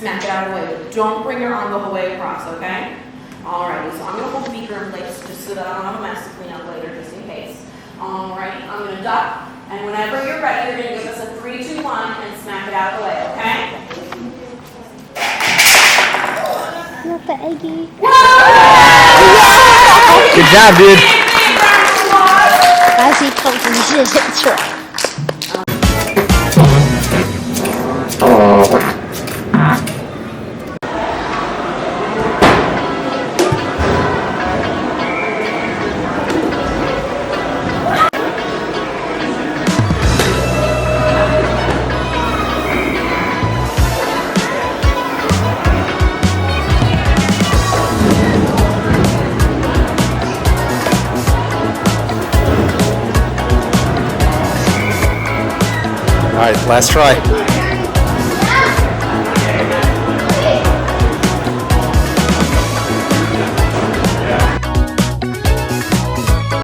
smack it out of the way. Don't bring your arm the whole way across, okay? Alrighty, so I'm going to hold the beaker in place just so that I don't have a mess to clean up later, just in case. Alrighty, I'm going to duck, and whenever you're ready, you're going to give us a 3, 2, 1, and smack it out of the way, okay? Not the eggy. Good job, dude. 还是口不是很蠢。All right, last try.